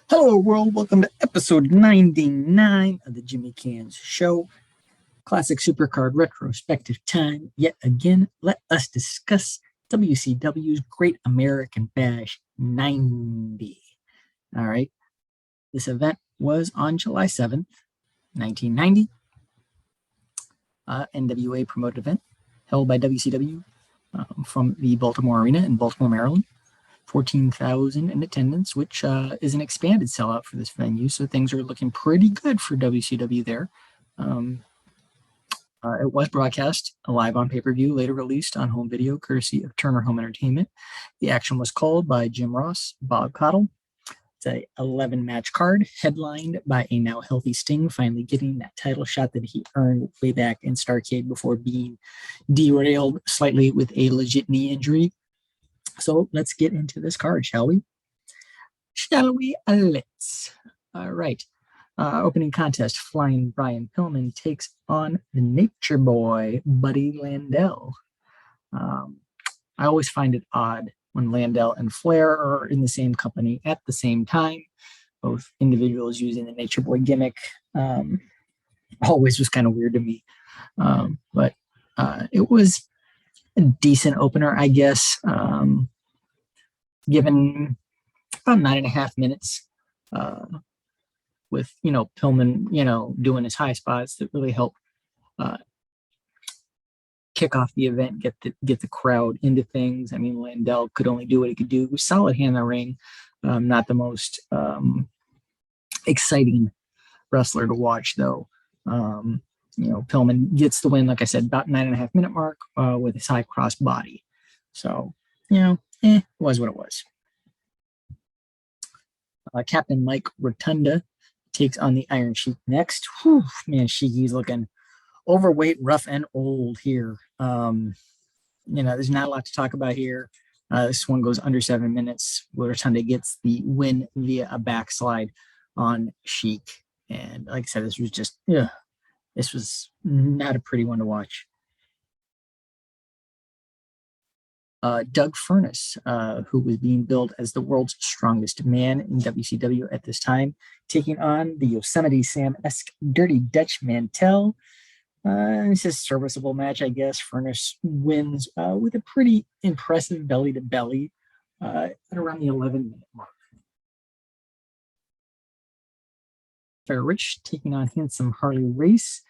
Hello, world. Welcome to episode 99 of the Jimmy Canz Show. Classic Supercard retrospective time. Yet again, let us discuss WCW's Great American Bash 90. All right. This event was on July 7th, 1990. NWA promoted event held by WCW from the Baltimore Arena in Baltimore, Maryland. 14,000 in attendance, which is an expanded sellout for this venue. So things are looking pretty good for WCW there. It was broadcast live on pay-per-view, later released on home video, courtesy of Turner Home Entertainment. The action was called by Jim Ross, Bob Caudle. It's a 11-match card, headlined by a now healthy Sting, finally getting that title shot that he earned way back in Starrcade before being derailed slightly with a legit knee injury. So let's get into this card, shall we? Let's. All right. Opening contest, Flying Brian Pillman takes on the Nature Boy, Buddy Landel. I always find it odd when Landel and Flair are in the same company at the same time, both individuals using the Nature Boy gimmick. Always was kind of weird to me. But it was a decent opener, I guess, given about 9.5 minutes with, Pillman, doing his high spots that really help kick off the event, get the crowd into things. I mean, Landel could only do what he could do. Solid hand in the ring. Not the most exciting wrestler to watch, though. Pillman gets the win, like I said, about 9.5 minute mark with his high cross body. So, it was what it was. Captain Mike Rotunda takes on the Iron Sheik next. Whew, man, Sheiky's looking overweight, rough, and old here. There's not a lot to talk about here. This one goes under 7 minutes, where Rotunda gets the win via a backslide on Sheik. And like I said, this was not a pretty one to watch. Doug Furness, who was being billed as the world's strongest man in WCW at this time, taking on the Yosemite Sam-esque Dirty Dutch Mantell. It's a serviceable match, I guess. Furness wins with a pretty impressive belly-to-belly at around the 11-minute mark. Fair Rich taking on Handsome Harley Race.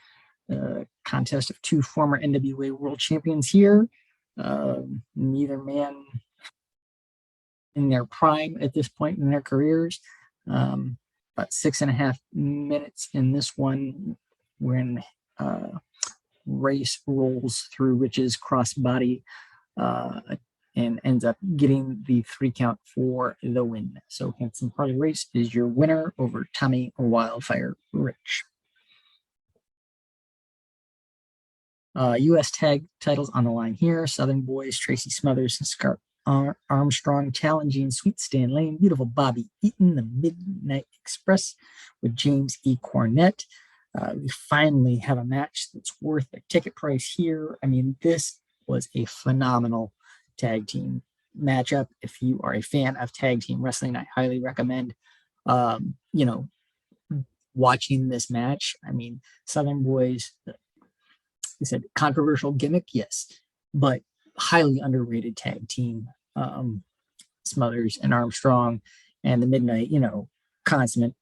Contest of two former NWA world champions here. Neither man in their prime at this point in their careers. About 6.5 minutes in this one when Race rolls through Rich's crossbody and ends up getting the 3 count for the win. So Handsome Harley Race is your winner over Tommy Wildfire Rich. U.S. tag titles on the line here. Southern Boys, Tracy Smothers and Scott Armstrong challenging Sweet Stan Lane, Beautiful Bobby Eaton, the Midnight Express with James E. Cornette. We finally have a match that's worth a ticket price here. I mean, this was a phenomenal tag team matchup. If you are a fan of tag team wrestling, I highly recommend, watching this match. I mean, Southern Boys, he said controversial gimmick, yes, but highly underrated tag team. Smothers and Armstrong and the Midnight, consummate,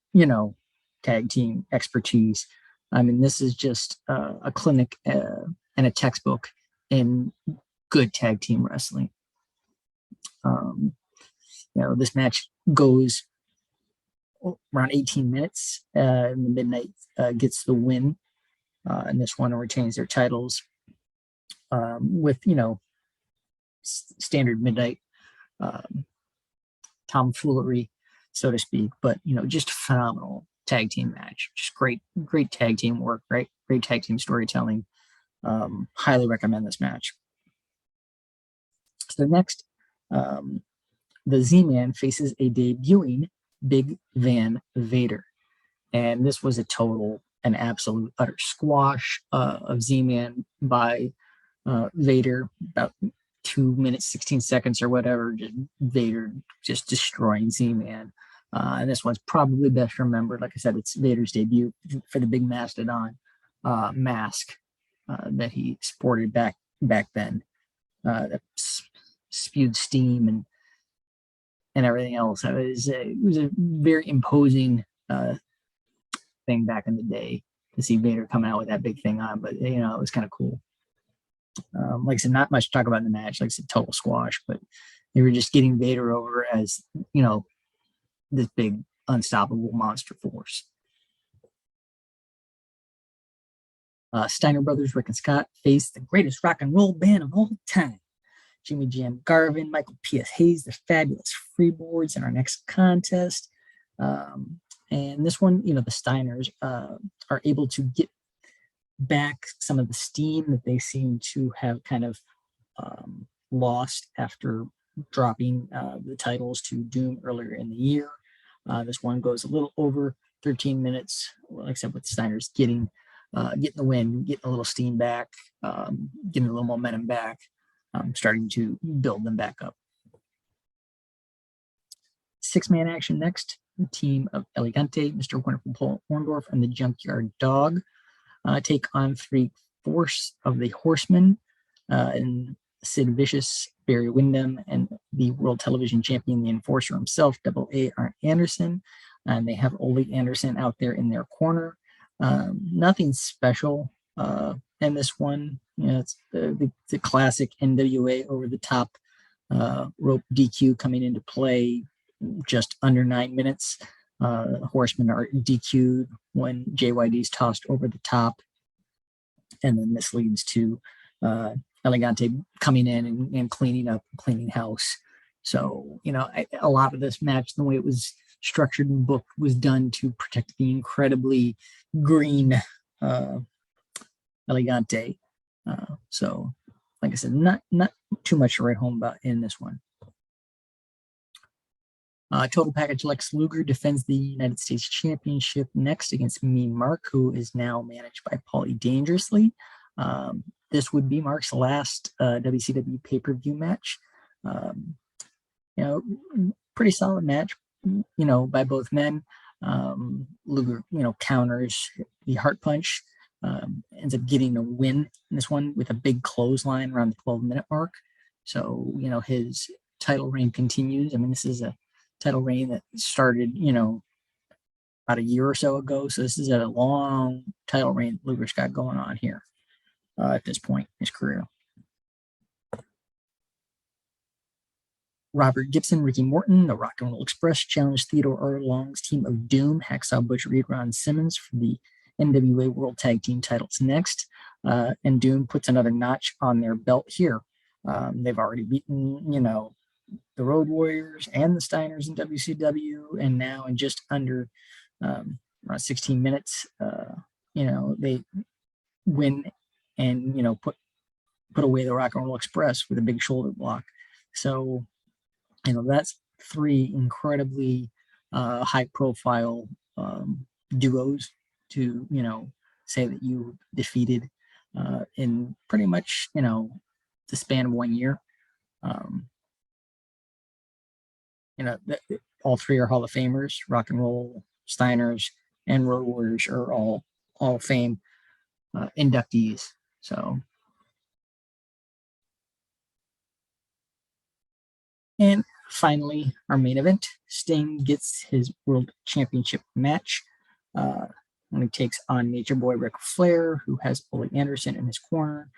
tag team expertise. I mean, this is just a clinic and a textbook in good tag team wrestling. This match goes around 18 minutes. And the Midnight gets the win. And this one retains their titles with, standard Midnight tomfoolery, so to speak. But, just phenomenal tag team match. Just great tag team work, great tag team storytelling. Highly recommend this match. So next, the Z-Man faces a debuting Big Van Vader. And this was an absolute utter squash of Z-Man by Vader, about 2 minutes, 16 seconds or whatever. Vader just destroying Z-Man. And this one's probably best remembered. Like I said, it's Vader's debut for the big mastodon mask that he sported back then. That spewed steam and everything else. It was a very imposing thing back in the day to see Vader coming out with that big thing on. But it was kind of cool. Like I said, not much to talk about in the match. Like I said, total squash, but they were just getting Vader over as this big unstoppable monster force. Steiner brothers, Rick and Scott, faced the greatest rock and roll band of all time. Jimmy Jam Garvin, Michael P.S. Hayes, the fabulous freeboards in our next contest. And this one, the Steiners are able to get back some of the steam that they seem to have kind of lost after dropping the titles to Doom earlier in the year. This one goes a little over 13 minutes, like I said, with the Steiners getting the win, getting a little steam back, getting a little momentum back, starting to build them back up. 6-man action next. The team of Elegante, Mr. Wonderful Paul Orndorff, and the Junkyard Dog take on 3/4 of the Horseman and Sid Vicious, Barry Windham, and the world television champion, the enforcer himself, Double A. Arn Anderson. And they have Ole Anderson out there in their corner. Nothing special in this one. It's the classic NWA over the top rope DQ coming into play just under 9 minutes. Horsemen are DQ'd when JYD's tossed over the top. And then this leads to Elegante coming in and cleaning up, cleaning house. So, a lot of this match, the way it was structured and booked, was done to protect the incredibly green Elegante. So, like I said, not too much to write home about in this one. Total package Lex Luger defends the United States Championship next against Mean Mark, who is now managed by Paulie Dangerously. This would be Mark's last WCW pay-per-view match. Pretty solid match, by both men. Luger, counters the heart punch, ends up getting a win in this one with a big clothesline around the 12-minute mark. So, his title reign continues. I mean, this is a title reign that started, about a year or so ago. So this is a long title reign Luger's got going on here at this point in his career. Robert Gibson, Ricky Morton, the Rock and Roll Express challenged Theodore R. Long's team of Doom, Hacksaw Butch Reed, Ron Simmons for the NWA World Tag Team titles next. And Doom puts another notch on their belt here. They've already beaten, the Road Warriors and the Steiners in WCW, and now in just under around 16 minutes, they win and put away the Rock and Roll Express with a big shoulder block. So that's 3 incredibly high profile duos to say that you defeated in pretty much the span of 1 year. All 3 are Hall of Famers. Rock and Roll, Steiners, and Road Warriors are all Hall of Fame inductees. So, and finally, our main event: Sting gets his World Championship match when he takes on Nature Boy Ric Flair, who has Ole Anderson in his corner.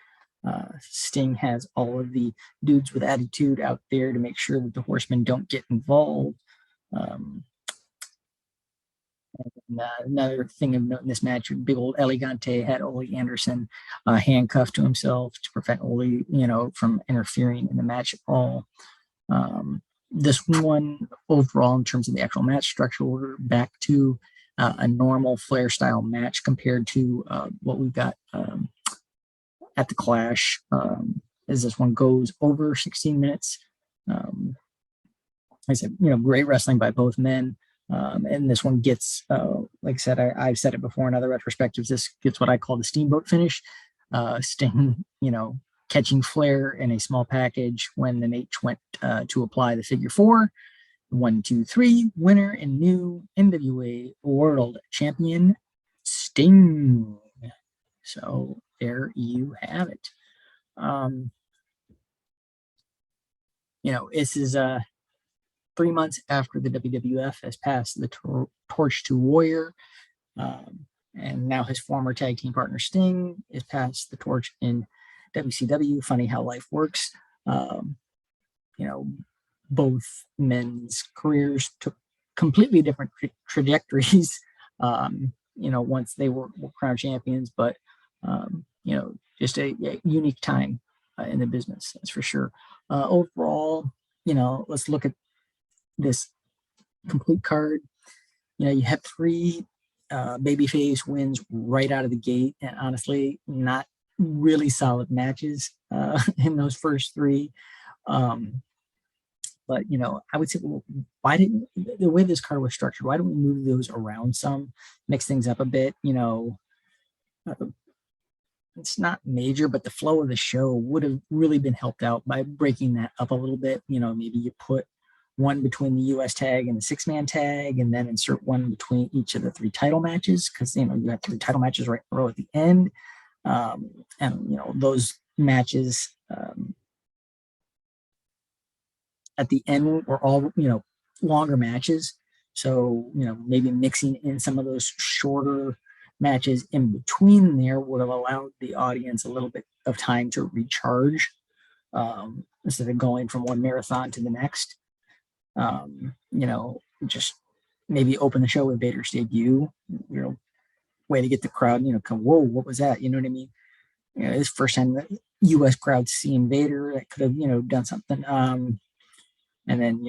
Sting has all of the dudes with attitude out there to make sure that the Horsemen don't get involved. Another thing of note in this match, big old Elegante had Ole Anderson handcuffed to himself to prevent Ole, from interfering in the match at all. This one, overall, in terms of the actual match structure, we're back to a normal Flair style match compared to what we've got at the Clash, as this one goes over 16 minutes. Like I said, great wrestling by both men. And this one gets, like I said, I've said it before in other retrospectives, this gets what I call the steamboat finish. Sting, catching Flair in a small package when the Nate went to apply the figure 4. 1, 2, 3, winner and new NWA World Champion, Sting. So there you have it. This is 3 months after the WWF has passed the torch to Warrior. And now his former tag team partner Sting is passed the torch in WCW. Funny how life works. Both men's careers took completely different trajectories. Once they were crown champions, but just a unique time in the business, that's for sure. Overall, let's look at this complete card. You have 3 babyface wins right out of the gate, and honestly, not really solid matches in those first 3. But I would say, well, why didn't the way this card was structured? Why don't we move those around some, mix things up a bit? It's not major, but the flow of the show would have really been helped out by breaking that up a little bit. Maybe you put one between the US tag and the 6-man tag, and then insert one between each of the 3 title matches, because you have 3 title matches right in a row at the end. And those matches at the end were all longer matches. So maybe mixing in some of those shorter matches in between there would have allowed the audience a little bit of time to recharge, instead of going from one marathon to the next. Just maybe open the show with Vader's debut, way to get the crowd, come, whoa, what was that? You know what I mean? It's the first time the U.S. crowd seeing Vader. That could have, done something. And then,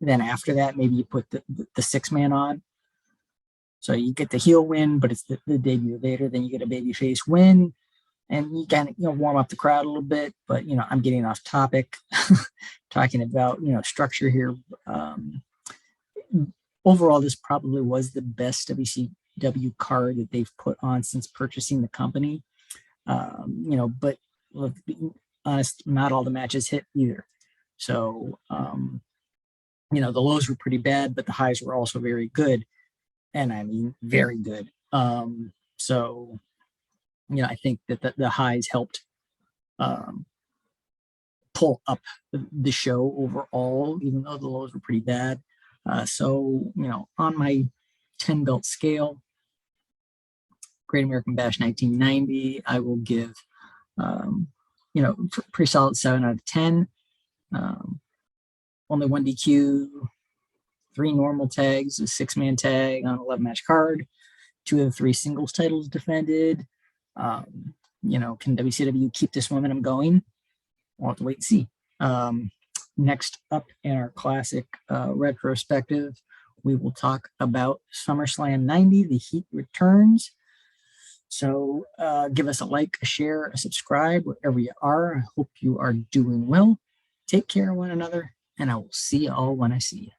then after that, maybe you put the 6-man on. So you get the heel win, but it's the debut of Vader. Then you get a babyface win, and you kind of warm up the crowd a little bit. But I'm getting off topic, talking about structure here. Overall, this probably was the best WCW card that they've put on since purchasing the company. But look, being honest, not all the matches hit either. So the lows were pretty bad, but the highs were also very good. And I mean, very good. So, I think that the highs helped pull up the show overall, even though the lows were pretty bad. So, on my 10 belt scale, Great American Bash 1990, I will give, pretty solid 7 out of 10. Only 1 DQ, 3 normal tags, a 6-man tag on an 11-match card, 2 of the 3 singles titles defended. Can WCW keep this momentum going? We'll have to wait and see. Next up in our classic retrospective, we will talk about SummerSlam 90, The Heat Returns. So give us a like, a share, a subscribe, wherever you are. I hope you are doing well. Take care of one another, and I will see you all when I see you.